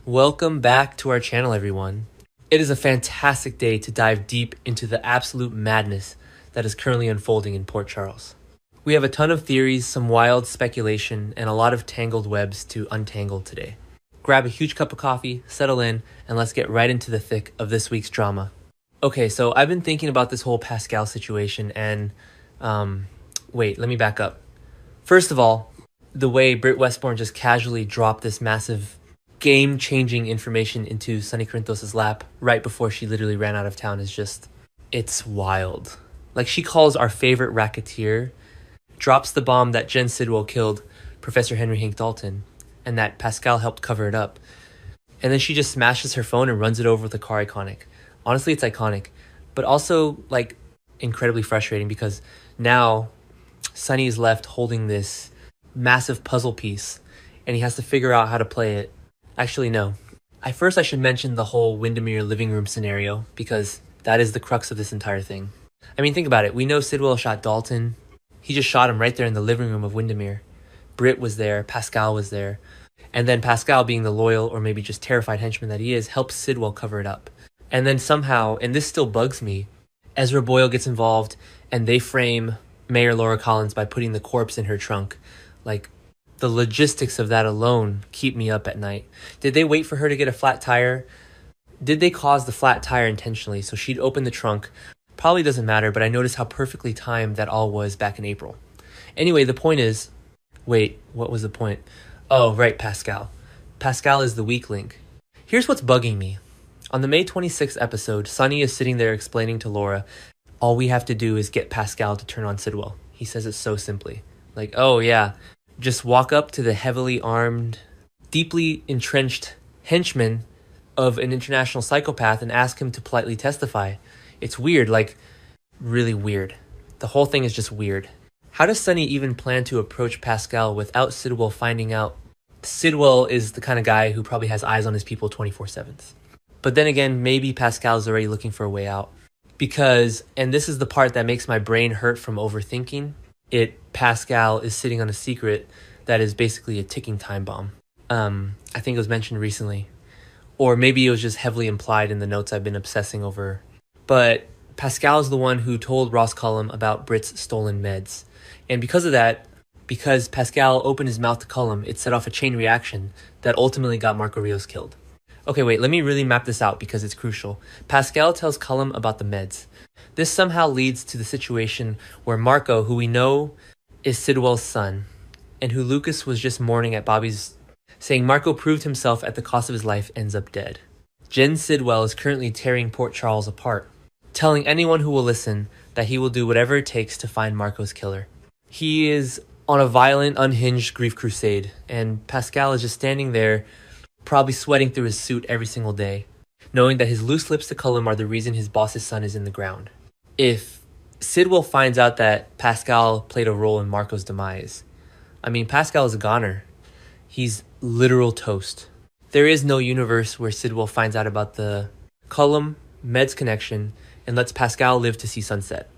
Welcome back to our channel, everyone. It is a fantastic day to dive deep into the absolute madness that is currently unfolding in Port Charles. We have a ton of theories, some wild speculation, and a lot of tangled webs to untangle today. Grab a huge cup of coffee, settle in, and let's get right into the thick of this week's drama. Okay, so I've been thinking about this whole Pascal situation and, wait, let me back up. First of all, the way Britt Westbourne just casually dropped this massive game-changing information into Sonny Corinthos' lap right before she literally ran out of town is just, it's wild. Like, she calls our favorite racketeer, drops the bomb that Jen Sidwell killed Professor Henry Hank Dalton, and that Pascal helped cover it up. And then she just smashes her phone and runs it over with a car iconic. Honestly, it's iconic, but also, like, incredibly frustrating because now Sonny is left holding this massive puzzle piece and he has to figure out how to play it. Actually, no. I should mention the whole Windermere living room scenario because that is the crux of this entire thing. I mean, think about it. We know Sidwell shot Dalton. He just shot him right there in the living room of Windermere. Britt was there. Pascal was there. And then Pascal, being the loyal or maybe just terrified henchman that he is, helps Sidwell cover it up. And then somehow, and this still bugs me, Ezra Boyle gets involved and they frame Mayor Laura Collins by putting the corpse in her trunk. Like, the logistics of that alone keep me up at night. Did they wait for her to get a flat tire? Did they cause the flat tire intentionally so she'd open the trunk? Probably doesn't matter, but I noticed how perfectly timed that all was back in April. Anyway, the point is... Wait, what was the point? Oh, right, Pascal. Pascal is the weak link. Here's what's bugging me. On the May 26th episode, Sonny is sitting there explaining to Laura, all we have to do is get Pascal to turn on Sidwell. He says it so simply. Like, oh yeah, just walk up to the heavily armed, deeply entrenched henchman of an international psychopath and ask him to politely testify. It's weird, like, really weird. The whole thing is just weird. How does Sonny even plan to approach Pascal without Sidwell finding out? Sidwell is the kind of guy who probably has eyes on his people 24/7. But then again, maybe Pascal is already looking for a way out. Because, and this is the part that makes my brain hurt from overthinking, Pascal is sitting on a secret that is basically a ticking time bomb. I think it was mentioned recently. Or maybe it was just heavily implied in the notes I've been obsessing over. But Pascal is the one who told Ross Cullum about Britt's stolen meds. And because of that, because Pascal opened his mouth to Cullum, it set off a chain reaction that ultimately got Marco Rios killed. Okay, wait, let me really map this out because it's crucial. Pascal tells Cullum about the meds. This somehow leads to the situation where Marco, who we know is Sidwell's son, and who Lucas was just mourning at Bobby's, saying Marco proved himself at the cost of his life, ends up dead. Jen Sidwell is currently tearing Port Charles apart, telling anyone who will listen that he will do whatever it takes to find Marco's killer. He is on a violent, unhinged grief crusade, and Pascal is just standing there, probably sweating through his suit every single day, knowing that his loose lips to Cullum are the reason his boss's son is in the ground. If Sidwell finds out that Pascal played a role in Marco's demise, I mean, Pascal is a goner. He's literal toast. There is no universe where Sidwell finds out about the Cullum meds connection and lets Pascal live to see sunset.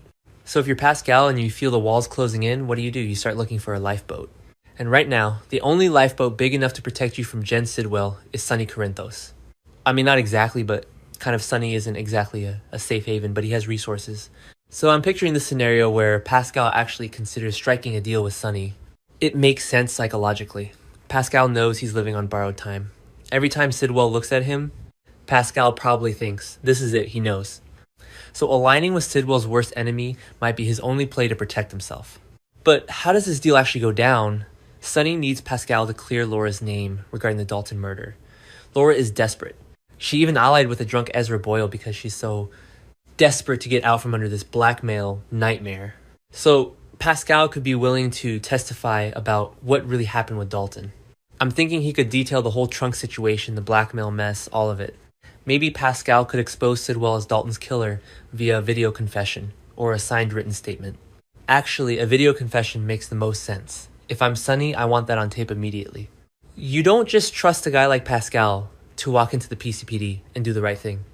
So if you're Pascal and you feel the walls closing in, what do? You start looking for a lifeboat. And right now, the only lifeboat big enough to protect you from Jen Sidwell is Sonny Corinthos. I mean, not exactly, but kind of Sonny isn't exactly a safe haven, but he has resources. So I'm picturing the scenario where Pascal actually considers striking a deal with Sonny. It makes sense psychologically. Pascal knows he's living on borrowed time. Every time Sidwell looks at him, Pascal probably thinks, this is it, he knows. So aligning with Sidwell's worst enemy might be his only play to protect himself. But how does this deal actually go down? Sonny needs Pascal to clear Laura's name regarding the Dalton murder. Laura is desperate. She even allied with a drunk Ezra Boyle because she's so desperate to get out from under this blackmail nightmare. So Pascal could be willing to testify about what really happened with Dalton. I'm thinking he could detail the whole trunk situation, the blackmail mess, all of it. Maybe Pascal could expose Sidwell as Dalton's killer via a video confession or a signed written statement. Actually, a video confession makes the most sense. If I'm Sonny, I want that on tape immediately. You don't just trust a guy like Pascal to walk into the PCPD and do the right thing.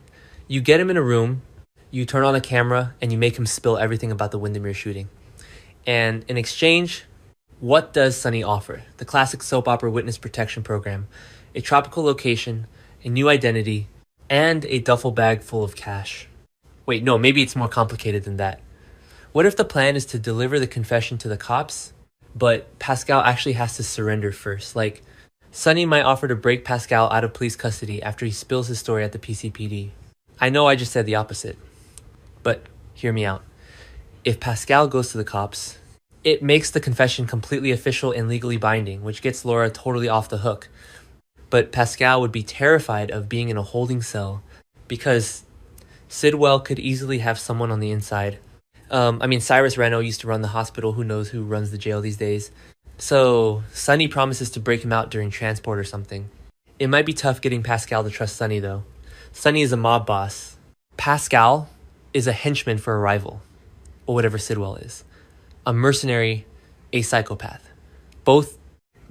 You get him in a room, you turn on a camera, and you make him spill everything about the Windermere shooting. And in exchange, what does Sonny offer? The classic soap opera witness protection program. A tropical location, a new identity, and a duffel bag full of cash. Wait, no, maybe it's more complicated than that. What if the plan is to deliver the confession to the cops, but Pascal actually has to surrender first? Like, Sonny might offer to break Pascal out of police custody after he spills his story at the PCPD. I know I just said the opposite, but hear me out. If Pascal goes to the cops, it makes the confession completely official and legally binding, which gets Laura totally off the hook. But Pascal would be terrified of being in a holding cell because Sidwell could easily have someone on the inside. Cyrus Reno used to run the hospital. Who knows who runs the jail these days? So Sonny promises to break him out during transport or something. It might be tough getting Pascal to trust Sonny though. Sonny is a mob boss. Pascal is a henchman for a rival, or whatever Sidwell is. A mercenary, a psychopath. Both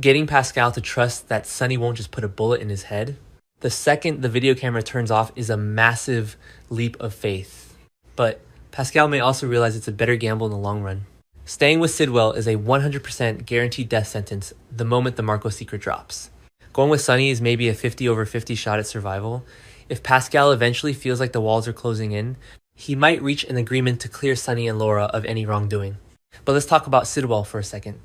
getting Pascal to trust that Sonny won't just put a bullet in his head. The second the video camera turns off is a massive leap of faith. But Pascal may also realize it's a better gamble in the long run. Staying with Sidwell is a 100% guaranteed death sentence the moment the Marco secret drops. Going with Sonny is maybe a 50/50 shot at survival. If Pascal eventually feels like the walls are closing in, he might reach an agreement to clear Sonny and Laura of any wrongdoing. But let's talk about Sidwell for a second.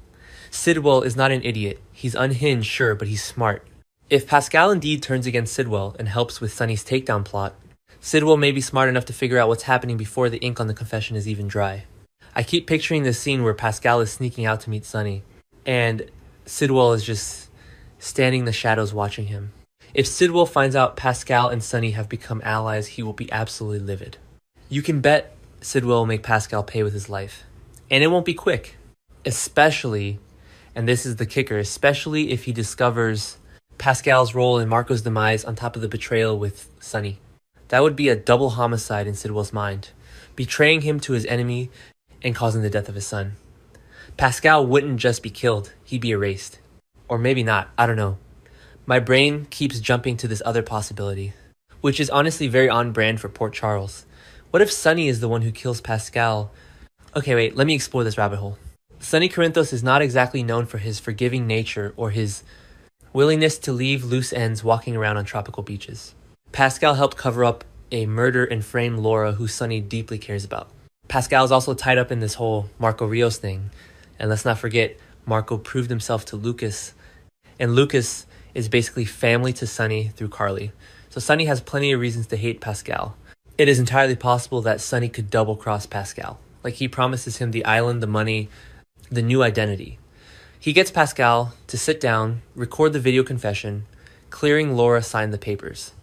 Sidwell is not an idiot. He's unhinged, sure, but he's smart. If Pascal indeed turns against Sidwell and helps with Sonny's takedown plot, Sidwell may be smart enough to figure out what's happening before the ink on the confession is even dry. I keep picturing this scene where Pascal is sneaking out to meet Sonny, and Sidwell is just standing in the shadows watching him. If Sidwell finds out Pascal and Sonny have become allies, he will be absolutely livid. You can bet Sidwell will make Pascal pay with his life. And it won't be quick. Especially, and this is the kicker, especially if he discovers Pascal's role in Marco's demise on top of the betrayal with Sonny. That would be a double homicide in Sidwell's mind, betraying him to his enemy and causing the death of his son. Pascal wouldn't just be killed, he'd be erased. Or maybe not, I don't know. My brain keeps jumping to this other possibility, which is honestly very on brand for Port Charles. What if Sonny is the one who kills Pascal? Okay, wait, let me explore this rabbit hole. Sonny Corinthos is not exactly known for his forgiving nature or his willingness to leave loose ends walking around on tropical beaches. Pascal helped cover up a murder and frame Laura, who Sonny deeply cares about. Pascal is also tied up in this whole Marco Rios thing. And let's not forget, Marco proved himself to Lucas. And Lucas is basically family to Sonny through Carly. So Sonny has plenty of reasons to hate Pascal. It is entirely possible that Sonny could double-cross Pascal. Like, he promises him the island, the money, the new identity. He gets Pascal to sit down, record the video confession, clearing Laura sign the papers,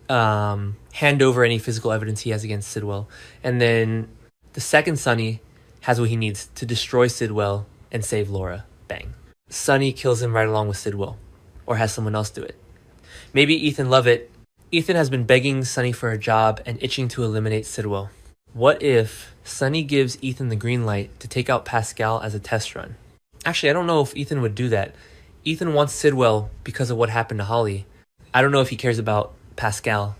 hand over any physical evidence he has against Sidwell, and then the second Sonny has what he needs to destroy Sidwell and save Laura. Bang. Sonny kills him right along with Sidwell, or has someone else do it. Maybe Ethan Lovett. Ethan has been begging Sonny for a job and itching to eliminate Sidwell. What if Sonny gives Ethan the green light to take out Pascal as a test run? Actually, I don't know if Ethan would do that. Ethan wants Sidwell because of what happened to Holly. I don't know if he cares about Pascal,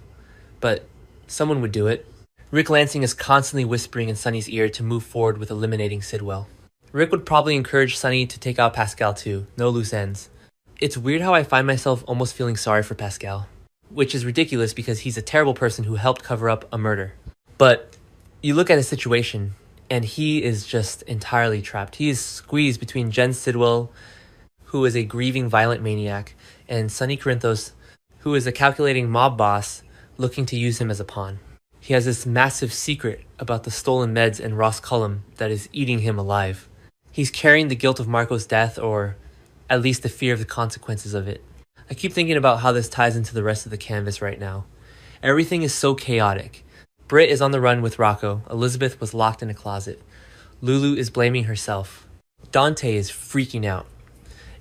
but someone would do it. Rick Lansing is constantly whispering in Sonny's ear to move forward with eliminating Sidwell. Rick would probably encourage Sonny to take out Pascal too, no loose ends. It's weird how I find myself almost feeling sorry for Pascal, which is ridiculous because he's a terrible person who helped cover up a murder. But you look at his situation, and he is just entirely trapped. He is squeezed between Jen Sidwell, who is a grieving violent maniac, and Sonny Corinthos, who is a calculating mob boss looking to use him as a pawn. He has this massive secret about the stolen meds and Ross Cullum that is eating him alive. He's carrying the guilt of Marco's death, or at least the fear of the consequences of it. I keep thinking about how this ties into the rest of the canvas right now. Everything is so chaotic. Britt is on the run with Rocco. Elizabeth was locked in a closet. Lulu is blaming herself. Dante is freaking out.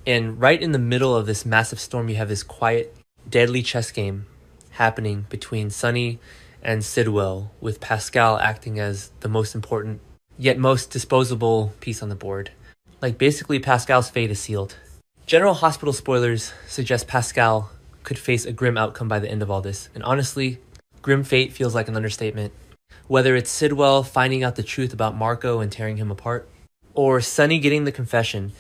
And right in the middle of this massive storm, you have this quiet, deadly chess game happening between Sonny and Sidwell, with Pascal acting as the most important, yet most disposable piece on the board. Like, basically Pascal's fate is sealed. General Hospital spoilers suggest Pascal could face a grim outcome by the end of all this. And honestly, grim fate feels like an understatement. Whether it's Sidwell finding out the truth about Marco and tearing him apart, or Sonny getting the confession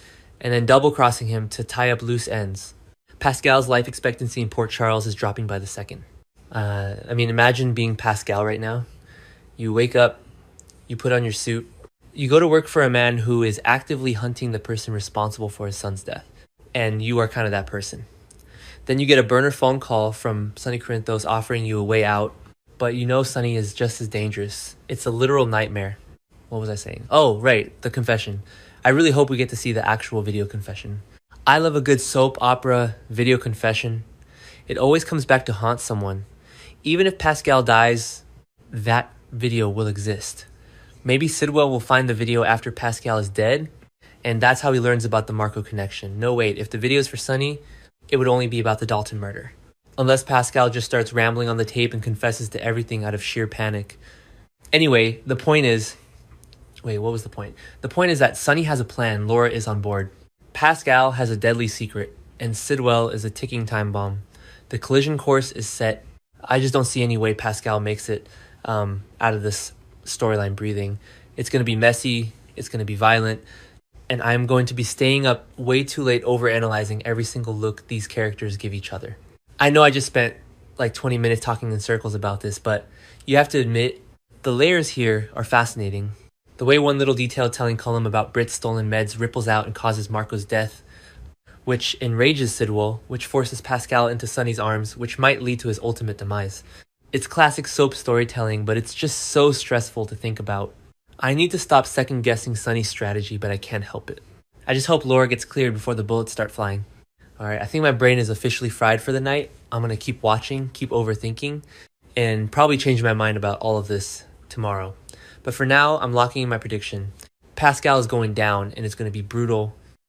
and then double-crossing him to tie up loose ends. Pascal's life expectancy in Port Charles is dropping by the second. Imagine being Pascal right now. You wake up, you put on your suit, you go to work for a man who is actively hunting the person responsible for his son's death, and you are kind of that person. Then you get a burner phone call from Sonny Corinthos offering you a way out, but you know Sonny is just as dangerous. It's a literal nightmare. What was I saying? Oh, right, the confession. I really hope we get to see the actual video confession. I love a good soap opera video confession. It always comes back to haunt someone. Even if Pascal dies, that video will exist. Maybe Sidwell will find the video after Pascal is dead, and that's how he learns about the Marco connection. No, wait, if the video is for Sonny, it would only be about the Dalton murder. Unless Pascal just starts rambling on the tape and confesses to everything out of sheer panic. Anyway, the point is... Wait, what was the point? The point is that Sonny has a plan, Laura is on board. Pascal has a deadly secret, and Sidwell is a ticking time bomb. The collision course is set. I just don't see any way Pascal makes it out of this storyline breathing. It's going to be messy, it's going to be violent, and I'm going to be staying up way too late overanalyzing every single look these characters give each other. I know I just spent like 20 minutes talking in circles about this, but you have to admit, the layers here are fascinating. The way one little detail telling Cullum about Britt's stolen meds ripples out and causes Marco's death, which enrages Sidwell, which forces Pascal into Sonny's arms, which might lead to his ultimate demise. It's classic soap storytelling, but it's just so stressful to think about. I need to stop second-guessing Sonny's strategy, but I can't help it. I just hope Laura gets cleared before the bullets start flying. Alright, I think my brain is officially fried for the night. I'm gonna keep watching, keep overthinking, and probably change my mind about all of this tomorrow. But for now, I'm locking in my prediction. Pascal is going down, and it's going to be brutal,